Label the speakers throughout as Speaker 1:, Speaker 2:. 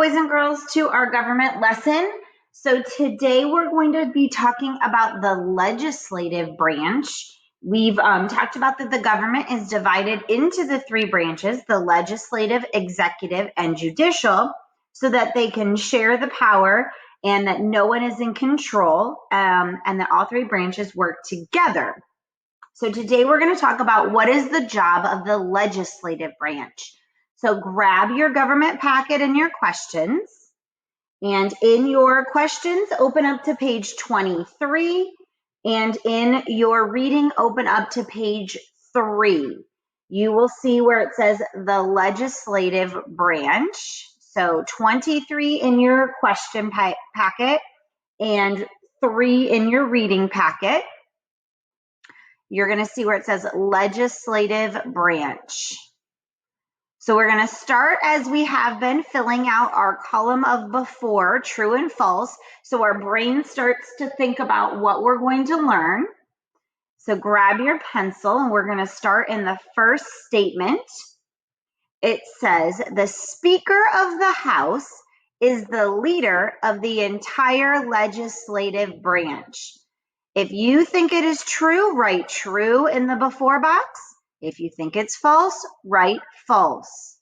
Speaker 1: Boys and girls, to our government lesson. So today we're going to be talking about the legislative branch. We've talked about that the government is divided into the three branches, the legislative, executive, and judicial, so that they can share the power and that no one is in control, and that all three branches work together. So today we're going to talk about what is the job of the legislative branch. So grab your government packet and your questions. And in your questions, open up to page 23. And in your reading, open up to page 3. You will see where it says the legislative branch. So 23 in your question packet and 3 in your reading packet. You're going to see where it says legislative branch. So we're going to start as we have been filling out our column of before, true and false. So our brain starts to think about what we're going to learn. So grab your pencil and we're going to start in the first statement. It says, the Speaker of the House is the leader of the entire legislative branch. If you think it is true, write true in the before box. If you think it's false, write false.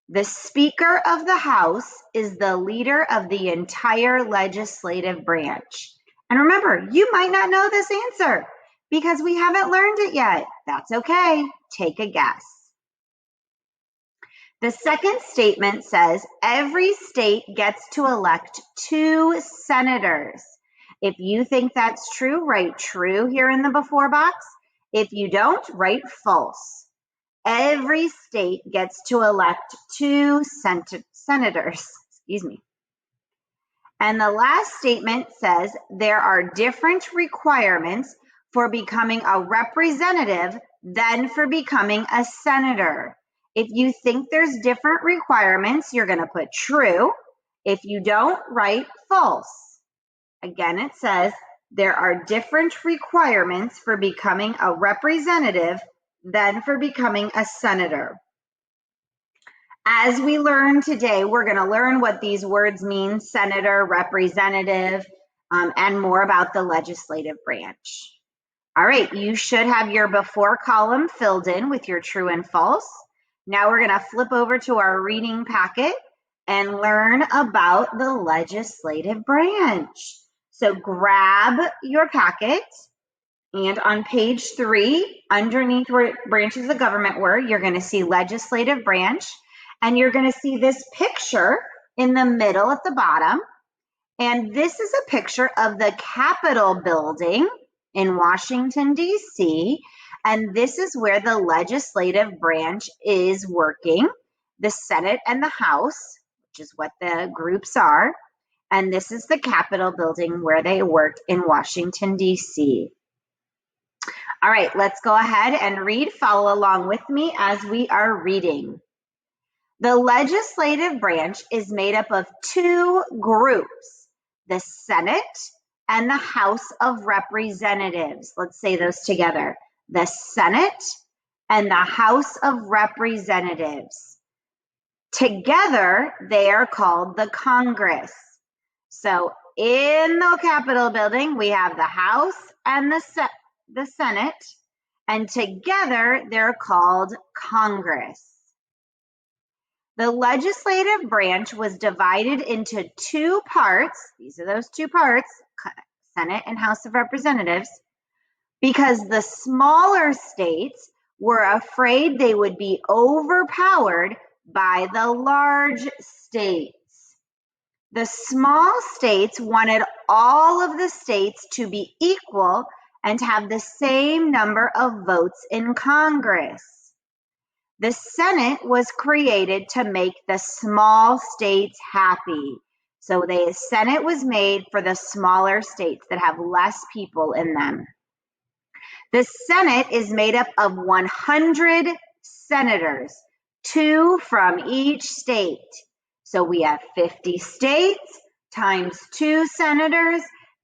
Speaker 1: The Speaker of the House is the leader of the entire legislative branch. And remember, you might not know this answer because we haven't learned it yet. That's okay. Take a guess. The second statement says, every state gets to elect 2 senators. If you think that's true, write true here in the before box. If you don't, write false. Every state gets to elect 2 senators. And the last statement says there are different requirements for becoming a representative than for becoming a senator. If you think there's different requirements, you're going to put true. If you don't, write false. Again, it says there are different requirements for becoming a representative than for becoming a senator. As we learn today, we're going to learn what these words mean, senator, representative, and more about the legislative branch. All right, you should have your before column filled in with your true and false. Now we're going to flip over to our reading packet and learn about the legislative branch. So grab your packet. And on page 3, underneath where branches of government were, you're going to see legislative branch. And you're going to see this picture in the middle at the bottom. And this is a picture of the Capitol building in Washington, D.C. And this is where the legislative branch is working, the Senate and the House, which is what the groups are. And this is the Capitol building where they work in Washington, D.C. All right, let's go ahead and read. Follow along with me as we are reading. The legislative branch is made up of 2 groups, the Senate and the House of Representatives. Let's say those together. The Senate and the House of Representatives. Together, they are called the Congress. So in the Capitol building, we have the House and the Senate, and together they're called Congress. The legislative branch was divided into 2 parts. These are those 2 parts, Senate and House of Representatives, because the smaller states were afraid they would be overpowered by the large states. The small states wanted all of the states to be equal and have the same number of votes in Congress. The Senate was created to make the small states happy. So the Senate was made for the smaller states that have less people in them. The Senate is made up of 100 senators, 2 from each state. So we have 50 states times 2 senators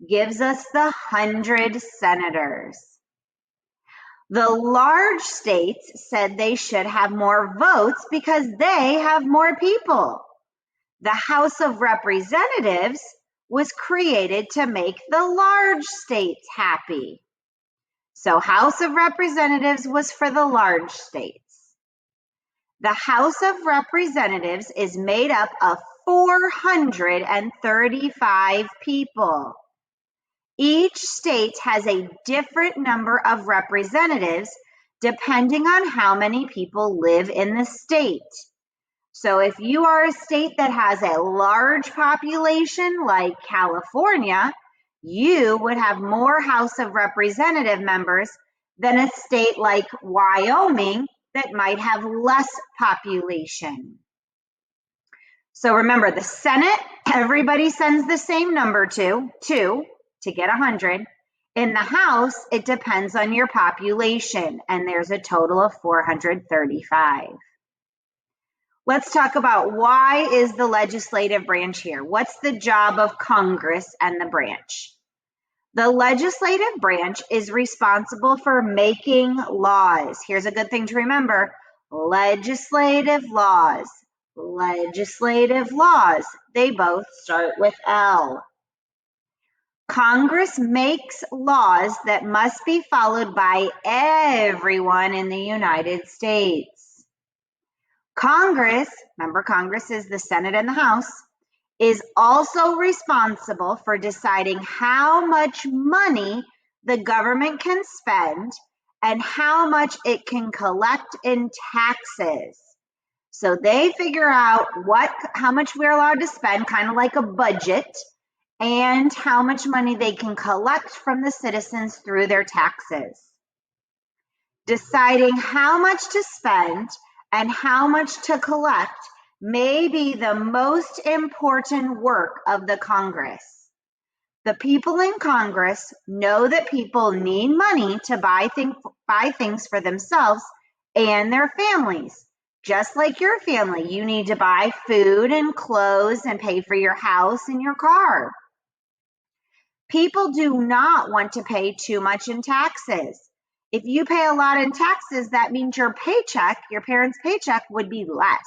Speaker 1: gives us the 100 senators. The large states said they should have more votes because they have more people. The House of Representatives was created to make the large states happy. So House of Representatives was for the large states. The House of Representatives is made up of 435 people. Each state has a different number of representatives depending on how many people live in the state. So if you are a state that has a large population like California, you would have more House of Representative members than a state like Wyoming that might have less population. So remember, the Senate, everybody sends the same number to get 100. In the House, it depends on your population, and there's a total of 435. Let's talk about why is the legislative branch here? What's the job of Congress and the branch? The legislative branch is responsible for making laws. Here's a good thing to remember. Legislative laws. Legislative laws. They both start with L. Congress makes laws that must be followed by everyone in the United States. Congress, remember Congress is the Senate and the House, is also responsible for deciding how much money the government can spend and how much it can collect in taxes. So they figure out how much we're allowed to spend, kind of like a budget, and how much money they can collect from the citizens through their taxes. Deciding how much to spend and how much to collect may be the most important work of the Congress. The people in Congress know that people need money to buy things for themselves and their families. Just like your family, you need to buy food and clothes and pay for your house and your car. People do not want to pay too much in taxes. If you pay a lot in taxes, that means your parents' paycheck would be less.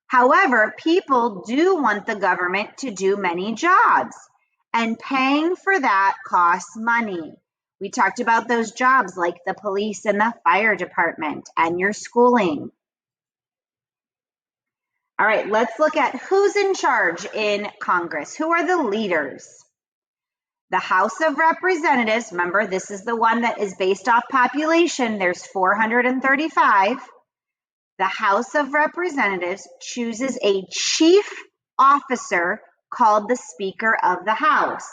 Speaker 1: However, people do want the government to do many jobs, and paying for that costs money. We talked about those jobs like the police and the fire department and your schooling. All right, let's look at who's in charge in Congress. Who are the leaders? The House of Representatives, remember, this is the one that is based off population. There's 435. The House of Representatives chooses a chief officer called the Speaker of the House.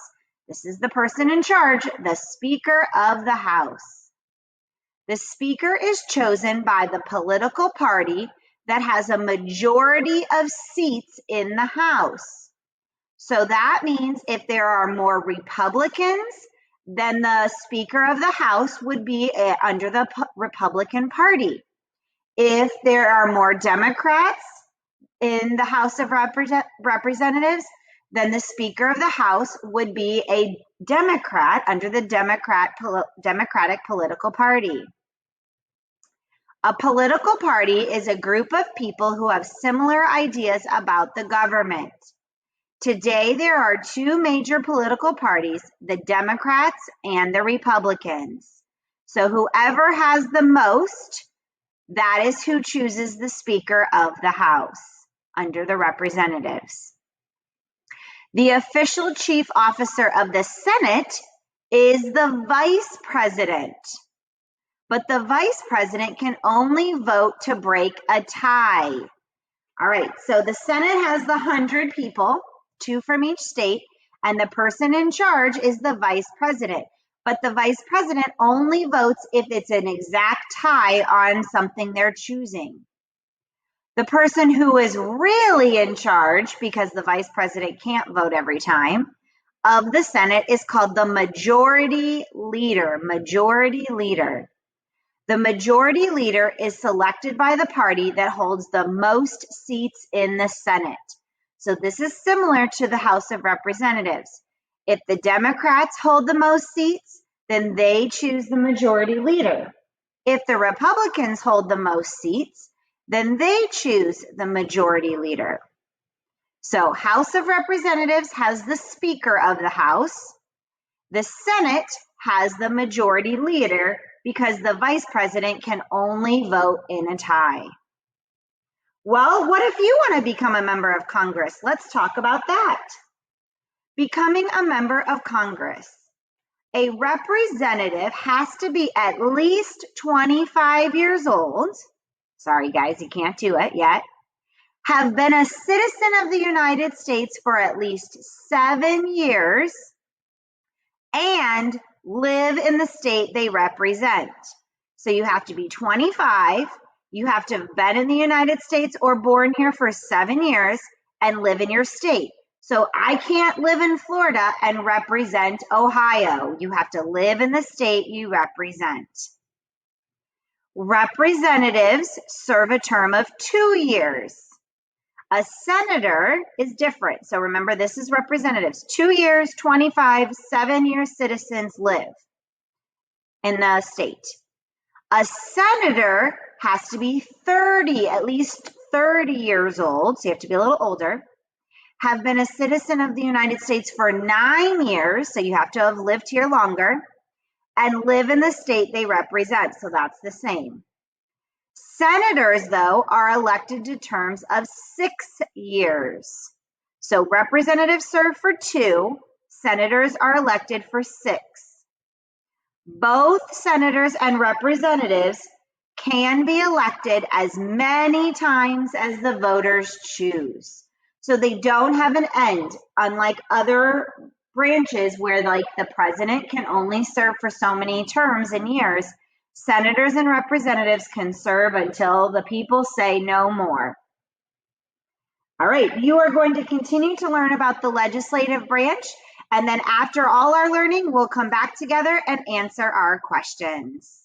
Speaker 1: This is the person in charge, the Speaker of the House. The Speaker is chosen by the political party that has a majority of seats in the House. So that means if there are more Republicans, then the Speaker of the House would be under the Republican Party. If there are more Democrats in the House of Representatives, then the Speaker of the House would be a Democrat under the Democratic political party. A political party is a group of people who have similar ideas about the government. Today, there are two major political parties, the Democrats and the Republicans. So whoever has the most, that is who chooses the Speaker of the House under the representatives. The official chief officer of the Senate is the Vice President. But the Vice President can only vote to break a tie. All right, so the Senate has the 100 people, 2 from each state, and the person in charge is the Vice President. But the Vice President only votes if it's an exact tie on something they're choosing. The person who is really in charge, because the Vice President can't vote every time, of the Senate is called the Majority Leader. Majority Leader. The Majority Leader is selected by the party that holds the most seats in the Senate. So this is similar to the House of Representatives. If the Democrats hold the most seats, then they choose the Majority Leader. If the Republicans hold the most seats, then they choose the Majority Leader. So House of Representatives has the Speaker of the House. The Senate has the majority leader because the vice president can only vote in a tie. Well, what if you want to become a member of Congress? Let's talk about that. Becoming a member of Congress. A representative has to be at least 25 years old. Sorry, guys, you can't do it yet. Have been a citizen of the United States for at least 7 years and live in the state they represent. So you have to be 25, you have to have been in the United States or born here for 7 years and live in your state. So I can't live in Florida and represent Ohio. You have to live in the state you represent. Representatives serve a term of 2 years. A senator is different. So remember, this is representatives. 2 years, 25, 7-year citizens live in the state. A senator has to be 30, at least 30 years old. So you have to be a little older. Have been a citizen of the United States for 9 years. So you have to have lived here longer and live in the state they represent. So that's the same. Senators, though, are elected to terms of 6 years. So representatives serve for 2, senators are elected for 6. Both senators and representatives can be elected as many times as the voters choose. So they don't have an end, unlike other branches where like the president can only serve for so many terms and years. Senators and representatives can serve until the people say no more. All right, you are going to continue to learn about the legislative branch, and then after all our learning, we'll come back together and answer our questions.